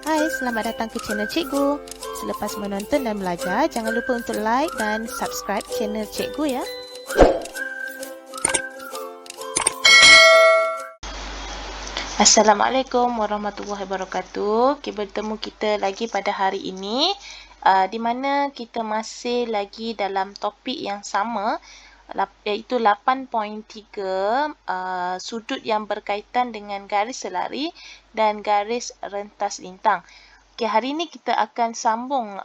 Hai, selamat datang ke channel Cikgu. Selepas menonton dan belajar, jangan lupa untuk like dan subscribe channel Cikgu ya. Assalamualaikum warahmatullahi wabarakatuh. Bertemu kita lagi pada hari ini, di mana kita masih lagi dalam topik yang sama, iaitu 8.3, sudut yang berkaitan dengan garis selari dan garis rentas lintang. Okay, hari ini kita akan sambung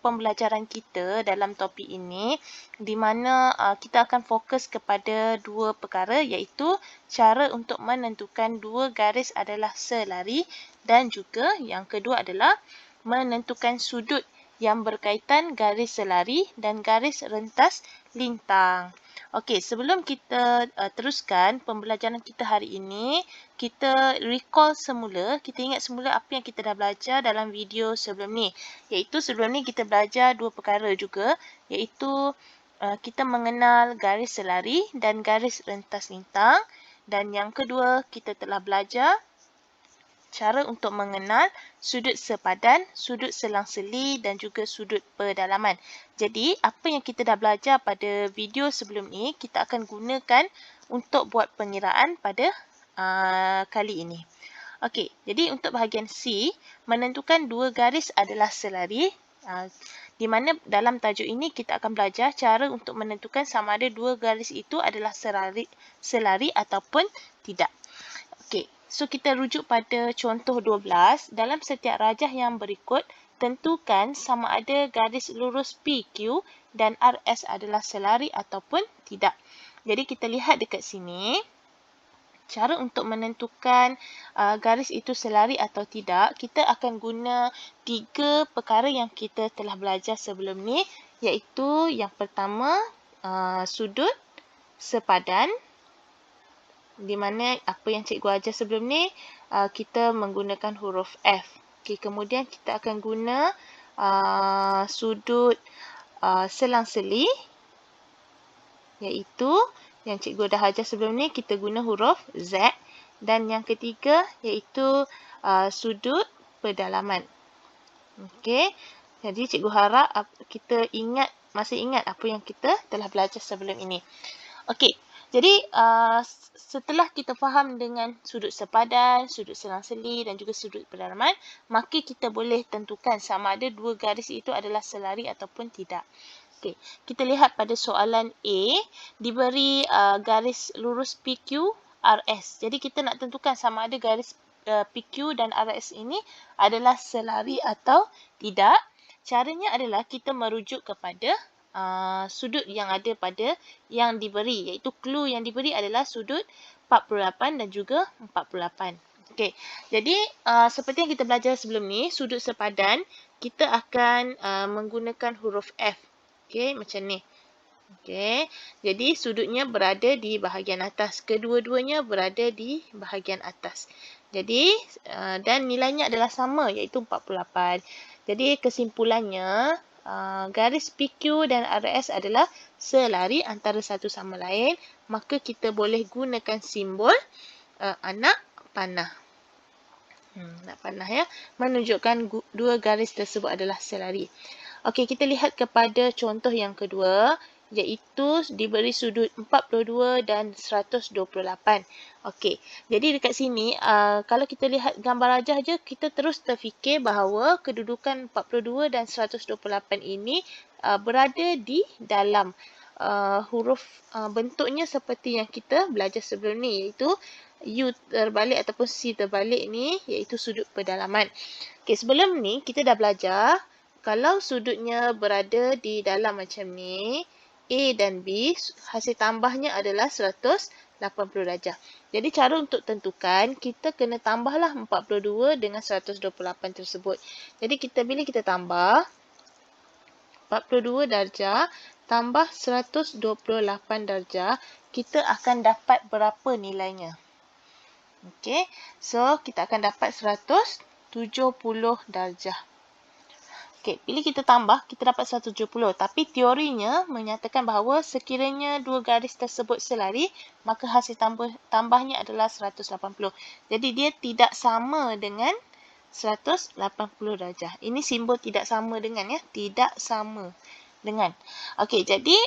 pembelajaran kita dalam topik ini, di mana kita akan fokus kepada dua perkara, iaitu cara untuk menentukan dua garis adalah selari dan juga yang kedua adalah menentukan sudut yang berkaitan garis selari dan garis rentas lintang. Okey, sebelum kita teruskan pembelajaran kita hari ini, kita recall semula, kita ingat semula apa yang kita dah belajar dalam video sebelum ni. Iaitu sebelum ni kita belajar dua perkara juga, iaitu kita mengenal garis selari dan garis rentas lintang. Dan yang kedua, kita telah belajar cara untuk mengenal sudut sepadan, sudut selang-seli dan juga sudut pedalaman. Jadi, apa yang kita dah belajar pada video sebelum ni, kita akan gunakan untuk buat pengiraan pada kali ini. Okey, jadi untuk bahagian C, menentukan dua garis adalah selari. Di mana dalam tajuk ini kita akan belajar cara untuk menentukan sama ada dua garis itu adalah selari ataupun tidak. Okey, so kita rujuk pada contoh 12. Dalam setiap rajah yang berikut, tentukan sama ada garis lurus PQ dan RS adalah selari ataupun tidak. Jadi kita lihat dekat sini, cara untuk menentukan garis itu selari atau tidak, kita akan guna tiga perkara yang kita telah belajar sebelum ni, iaitu yang pertama, sudut sepadan, di mana apa yang cikgu ajar sebelum ni, kita menggunakan huruf F. Okay, kemudian kita akan guna sudut selang-seli, iaitu yang cikgu dah ajar sebelum ni, kita guna huruf Z. Dan yang ketiga, iaitu sudut pedalaman. Okey, jadi cikgu harap kita masih ingat apa yang kita telah belajar sebelum ini. Okey, jadi setelah kita faham dengan sudut sepadan, sudut selang-seli dan juga sudut pedalaman, maka kita boleh tentukan sama ada dua garis itu adalah selari ataupun tidak. Okey, kita lihat pada soalan A, diberi garis lurus PQ, RS. Jadi kita nak tentukan sama ada garis PQ dan RS ini adalah selari atau tidak. Caranya adalah kita merujuk kepada sudut yang ada pada yang diberi, iaitu clue yang diberi adalah sudut 48 dan juga 48. Okey, jadi seperti yang kita belajar sebelum ni, sudut sepadan kita akan menggunakan huruf F. Okey, macam ni. Okey, jadi sudutnya berada di bahagian atas. Kedua-duanya berada di bahagian atas. Jadi, dan nilainya adalah sama, iaitu 48. Jadi, kesimpulannya, garis PQ dan RS adalah selari antara satu sama lain, maka kita boleh gunakan simbol anak panah. Anak panah ya, menunjukkan dua garis tersebut adalah selari. Okey, kita lihat kepada contoh yang kedua, iaitu diberi sudut 42 dan 128. Okey, jadi dekat sini, kalau kita lihat gambar rajah je, kita terus terfikir bahawa kedudukan 42 dan 128 ini berada di dalam huruf, bentuknya seperti yang kita belajar sebelum ni, iaitu U terbalik ataupun C terbalik ni, iaitu sudut pedalaman. Okey, sebelum ni kita dah belajar, kalau sudutnya berada di dalam macam ni, A dan B, hasil tambahnya adalah 180 darjah. Jadi cara untuk tentukan, kita kena tambahlah 42 dengan 128 tersebut. Jadi bila kita tambah 42 darjah tambah 128 darjah, kita akan dapat berapa nilainya? Okey, so kita akan dapat 170 darjah. Okey, bila kita tambah, kita dapat 170. Tapi teorinya menyatakan bahawa sekiranya dua garis tersebut selari, maka hasil tambahnya adalah 180. Jadi dia tidak sama dengan 180 darjah. Ini simbol tidak sama dengan ya, tidak sama dengan. Okey, jadi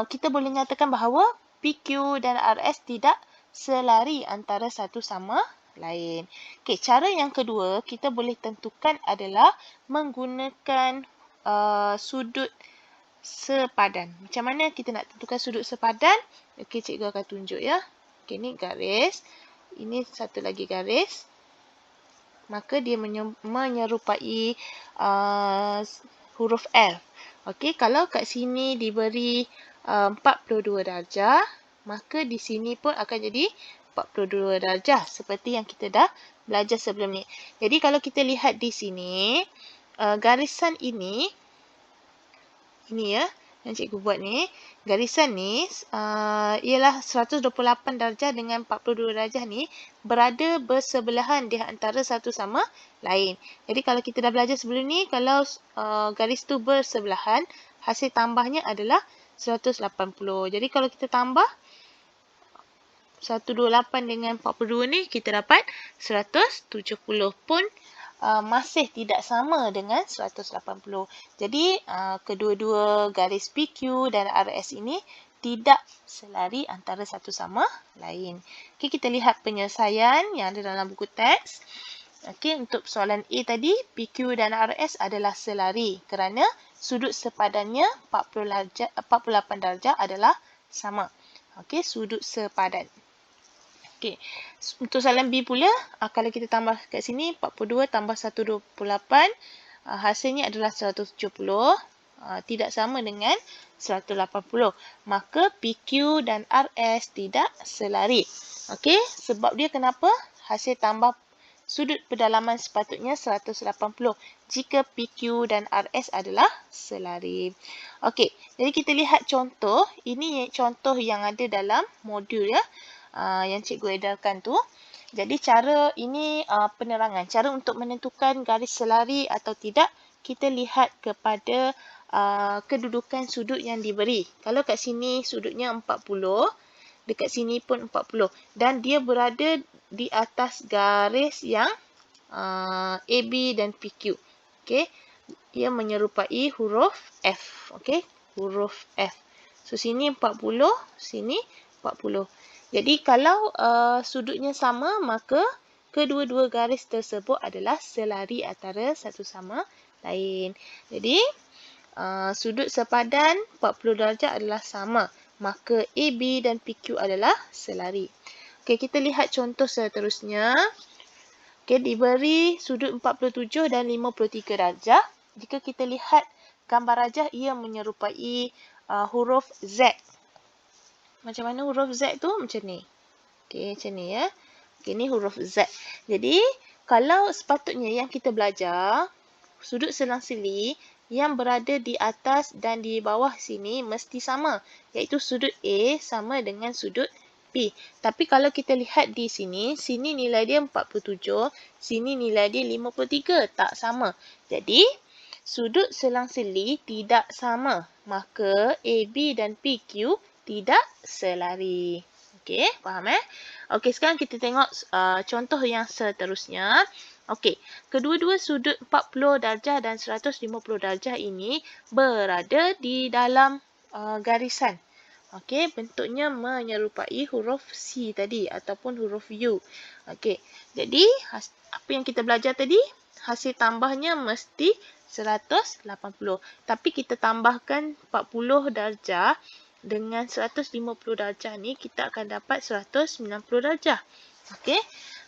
kita boleh nyatakan bahawa PQ dan RS tidak selari antara satu sama lain. Okey, cara yang kedua kita boleh tentukan adalah menggunakan sudut sepadan. Macam mana kita nak tentukan sudut sepadan? Okey, cikgu akan tunjuk ya. Okey, ni garis. Ini satu lagi garis. Maka dia menyerupai huruf L. Okey, kalau kat sini diberi 42 darjah, maka di sini pun akan jadi 42 darjah seperti yang kita dah belajar sebelum ni. Jadi kalau kita lihat di sini, garisan ini ya, yang cikgu buat ni, garisan ni ialah 128 darjah dengan 42 darjah ni berada bersebelahan di antara satu sama lain. Jadi kalau kita dah belajar sebelum ni, kalau garis tu bersebelahan, hasil tambahnya adalah 180. Jadi kalau kita tambah 128 dengan 42 ni, kita dapat 170 pun masih tidak sama dengan 180. Jadi kedua-dua garis PQ dan RS ini tidak selari antara satu sama lain. Okey, kita lihat penyelesaian yang ada dalam buku teks. Okey, untuk soalan A tadi, PQ dan RS adalah selari kerana sudut sepadannya 48 darjah adalah sama. Okey, sudut sepadan. Okey, untuk soalan B pula, kalau kita tambah kat sini 42 tambah 128, hasilnya adalah 170, tidak sama dengan 180. Maka PQ dan RS tidak selari. Okey, sebab dia kenapa? Hasil tambah sudut pedalaman sepatutnya 180 jika PQ dan RS adalah selari. Okey, jadi kita lihat contoh. Ini contoh yang ada dalam modul ya. Yang cikgu edarkan tu. Jadi cara ini penerangan. Cara untuk menentukan garis selari atau tidak, kita lihat kepada kedudukan sudut yang diberi. Kalau kat sini sudutnya 40, dekat sini pun 40. Dan dia berada di atas garis yang AB dan PQ. Okey. Ia menyerupai huruf F. Okey. Huruf F. So sini 40, sini 40. Jadi kalau sudutnya sama, maka kedua-dua garis tersebut adalah selari antara satu sama lain. Jadi sudut sepadan 40 darjah adalah sama. Maka AB dan PQ adalah selari. Okey, kita lihat contoh seterusnya. Okey, diberi sudut 47 dan 53 darjah. Jika kita lihat gambar rajah, ia menyerupai huruf Z. Macam mana huruf Z tu? Macam ni. Okey, macam ni ya. Okey, ni huruf Z. Jadi, kalau sepatutnya yang kita belajar, sudut selang-sili yang berada di atas dan di bawah sini mesti sama. Iaitu sudut A sama dengan sudut B. Tapi kalau kita lihat di sini, sini nilai dia 47, sini nilai dia 53. Tak sama. Jadi, sudut selang-sili tidak sama. Maka AB dan PQ tidak selari. Okey, faham Okey, sekarang kita tengok contoh yang seterusnya. Okey, kedua-dua sudut 40 darjah dan 150 darjah ini berada di dalam garisan. Okey, bentuknya menyerupai huruf C tadi ataupun huruf U. Okey, jadi apa yang kita belajar tadi? Hasil tambahnya mesti 180. Tapi kita tambahkan 40 darjah dengan 150 darjah ni, kita akan dapat 190 darjah. Okey.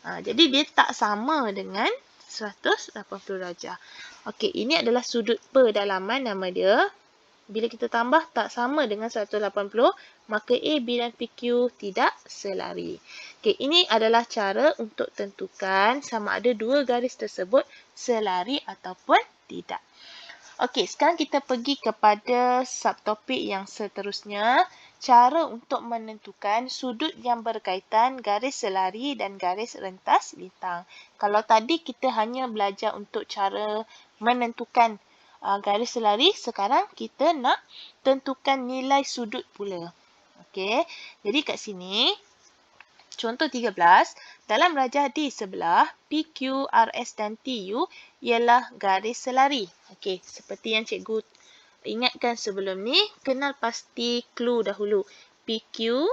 Jadi dia tak sama dengan 180 darjah. Okey, ini adalah sudut pedalaman nama dia. Bila kita tambah tak sama dengan 180, maka A, B dan PQ tidak selari. Okey, ini adalah cara untuk tentukan sama ada dua garis tersebut selari ataupun tidak. Okey, sekarang kita pergi kepada subtopik yang seterusnya. Cara untuk menentukan sudut yang berkaitan garis selari dan garis rentas lintang. Kalau tadi kita hanya belajar untuk cara menentukan garis selari, sekarang kita nak tentukan nilai sudut pula. Okey, jadi kat sini Contoh 13, dalam rajah di sebelah, PQ, RS dan TU ialah garis selari. Okey, seperti yang cikgu ingatkan sebelum ni, kenal pasti clue dahulu. PQ,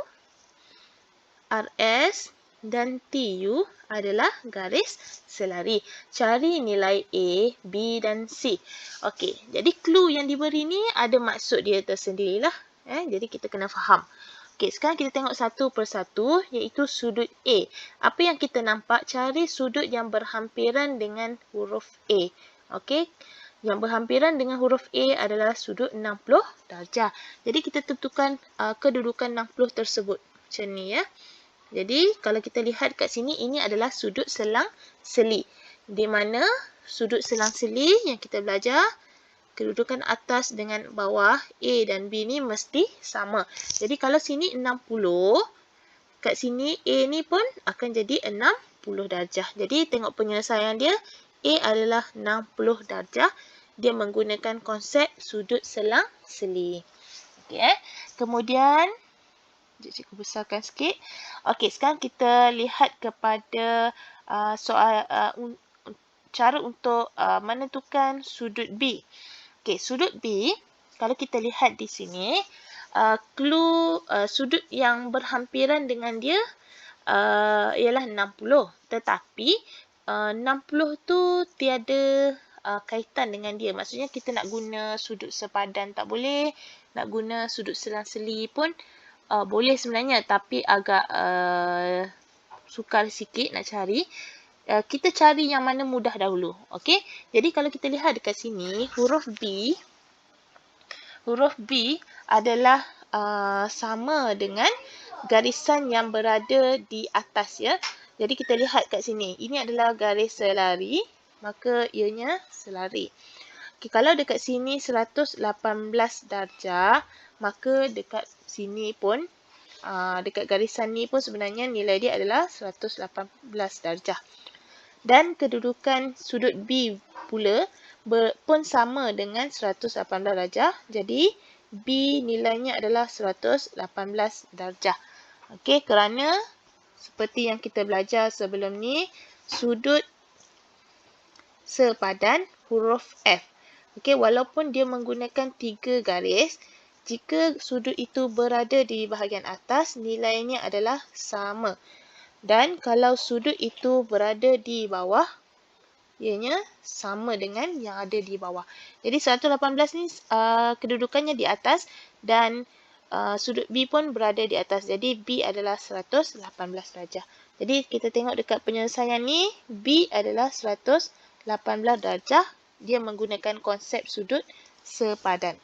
RS dan TU adalah garis selari. Cari nilai A, B dan C. Okey, jadi clue yang diberi ni ada maksud dia tersendirilah. Jadi kita kena faham. Okey, sekarang kita tengok satu persatu, iaitu sudut A. Apa yang kita nampak? Cari sudut yang berhampiran dengan huruf A. Okey, yang berhampiran dengan huruf A adalah sudut 60 darjah. Jadi kita tentukan kedudukan 60 tersebut. Macam ni ya. Jadi kalau kita lihat kat sini, ini adalah sudut selang-seli. Di mana sudut selang-seli yang kita belajar, kedudukan atas dengan bawah A dan B ni mesti sama. Jadi kalau sini 60, kat sini A ni pun akan jadi 60 darjah. Jadi tengok penyelesaian dia, A adalah 60 darjah. Dia menggunakan konsep sudut selang-seli. Okey, Kemudian cikgu besarkan sikit. Okey, sekarang kita lihat kepada soal cara untuk menentukan sudut B. Okey, sudut B, kalau kita lihat di sini, clue sudut yang berhampiran dengan dia ialah 60. Tetapi 60 tu tiada kaitan dengan dia. Maksudnya kita nak guna sudut sepadan tak boleh, nak guna sudut selang-seli pun boleh sebenarnya, tapi agak sukar sikit nak cari. Kita cari yang mana mudah dahulu. Okey. Jadi kalau kita lihat dekat sini, huruf B adalah sama dengan garisan yang berada di atas ya. Jadi kita lihat kat sini, ini adalah garis selari, maka ianya selari. Okay, kalau dekat sini 118 darjah, maka dekat sini pun, dekat garisan ni pun sebenarnya nilai dia adalah 118 darjah. Dan kedudukan sudut B pula pun sama dengan 118 darjah. Jadi B nilainya adalah 118 darjah. Okey, kerana seperti yang kita belajar sebelum ni, sudut sepadan huruf F. Okey, walaupun dia menggunakan 3 garis, jika sudut itu berada di bahagian atas, nilainya adalah sama. Dan kalau sudut itu berada di bawah, ianya sama dengan yang ada di bawah. Jadi 118 ni kedudukannya di atas dan sudut B pun berada di atas. Jadi B adalah 118 darjah. Jadi kita tengok dekat penyelesaian ni, B adalah 118 darjah. Dia menggunakan konsep sudut sepadan.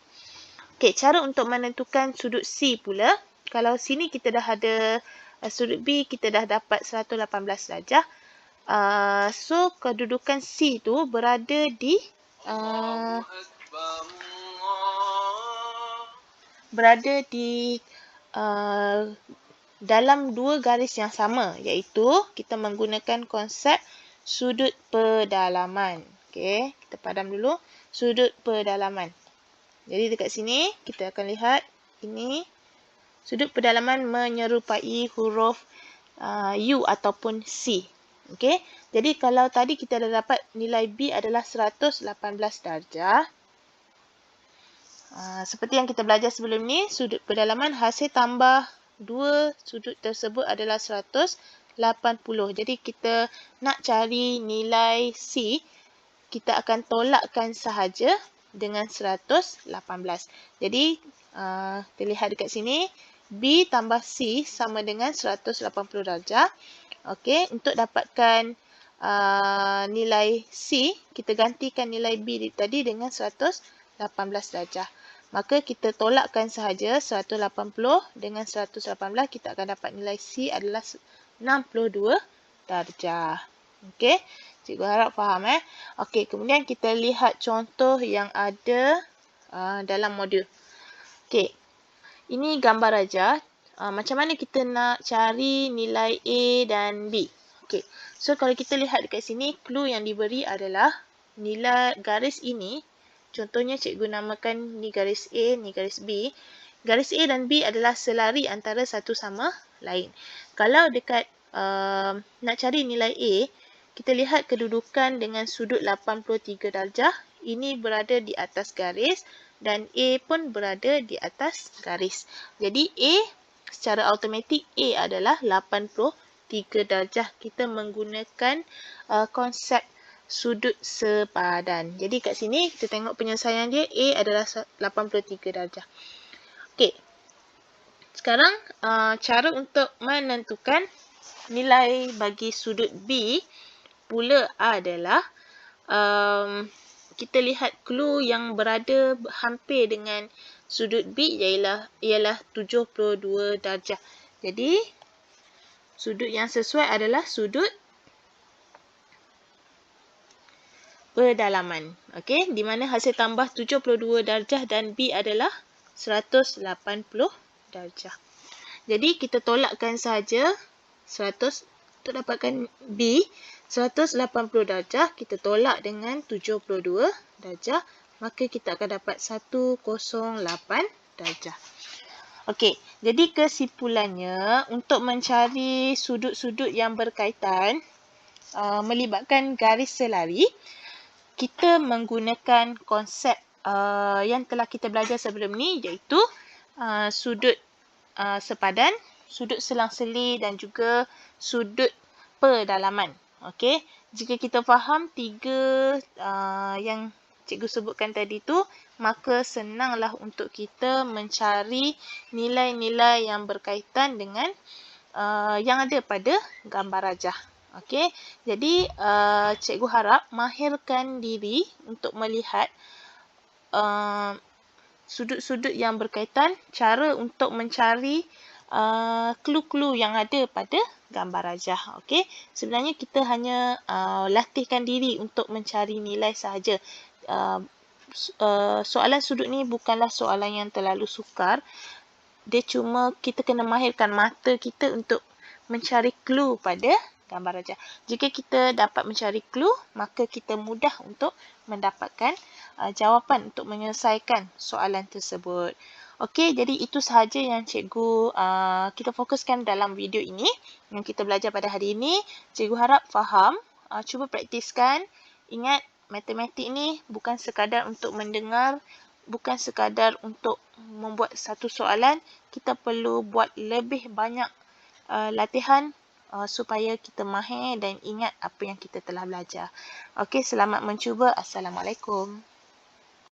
Okey, cara untuk menentukan sudut C pula. Kalau sini kita dah ada sudut B, kita dah dapat 118 darjah. So, kedudukan C tu berada di dalam dua garis yang sama, iaitu kita menggunakan konsep sudut pedalaman. Okey, kita padam dulu sudut pedalaman. Jadi dekat sini kita akan lihat ini sudut pedalaman menyerupai huruf U ataupun C. Okey, jadi kalau tadi kita dah dapat nilai B adalah 118 darjah. Seperti yang kita belajar sebelum ni, sudut pedalaman hasil tambah dua sudut tersebut adalah 180. Jadi kita nak cari nilai C, kita akan tolakkan sahaja dengan 118. Jadi kita lihat dekat sini, B tambah C sama dengan 180 darjah. Okey, untuk dapatkan nilai C, kita gantikan nilai B tadi dengan 118 darjah. Maka kita tolakkan sahaja 180 dengan 118, kita akan dapat nilai C adalah 62 darjah. Okey, cikgu harap faham Okey, kemudian kita lihat contoh yang ada dalam modul. Okey, ini gambar rajah. Macam mana kita nak cari nilai A dan B? Okey, so kalau kita lihat dekat sini, clue yang diberi adalah nilai garis ini. Contohnya cikgu namakan ni garis A, ni garis B. garis A dan B adalah selari antara satu sama lain. Kalau dekat nak cari nilai A, kita lihat kedudukan dengan sudut 83 darjah. Ini berada di atas garis dan A pun berada di atas garis. Jadi A secara automatik A adalah 83 darjah. Kita menggunakan konsep sudut sepadan. Jadi kat sini kita tengok penyelesaian dia, A adalah 83 darjah. Okey. Sekarang cara untuk menentukan nilai bagi sudut B pula adalah kita lihat clue yang berada hampir dengan sudut B ialah 72 darjah. Jadi sudut yang sesuai adalah sudut pedalaman. Okey, di mana hasil tambah 72 darjah dan B adalah 180 darjah. Jadi kita tolakkan saja 100 untuk dapatkan B 180 darjah, kita tolak dengan 72 darjah, maka kita akan dapat 108 darjah. Okey, jadi kesimpulannya untuk mencari sudut-sudut yang berkaitan melibatkan garis selari, kita menggunakan konsep yang telah kita belajar sebelum ni, iaitu sudut sepadan, sudut selang-seli dan juga sudut pedalaman. Okey, jika kita faham tiga yang cikgu sebutkan tadi tu, maka senanglah untuk kita mencari nilai-nilai yang berkaitan dengan yang ada pada gambar rajah. Okey, jadi cikgu harap mahirkan diri untuk melihat sudut-sudut yang berkaitan, cara untuk mencari clue-clue yang ada pada gambar rajah. Okey, sebenarnya kita hanya latihkan diri untuk mencari nilai sahaja. Soalan sudut ni bukanlah soalan yang terlalu sukar. Dia cuma kita kena mahirkan mata kita untuk mencari clue pada gambar rajah. Jika kita dapat mencari clue, maka kita mudah untuk mendapatkan jawapan untuk menyelesaikan soalan tersebut. Okey, jadi itu sahaja yang cikgu kita fokuskan dalam video ini yang kita belajar pada hari ini. Cikgu harap faham, cuba praktiskan. Ingat, matematik ni bukan sekadar untuk mendengar, bukan sekadar untuk membuat satu soalan. Kita perlu buat lebih banyak latihan supaya kita mahir dan ingat apa yang kita telah belajar. Okey, selamat mencuba. Assalamualaikum.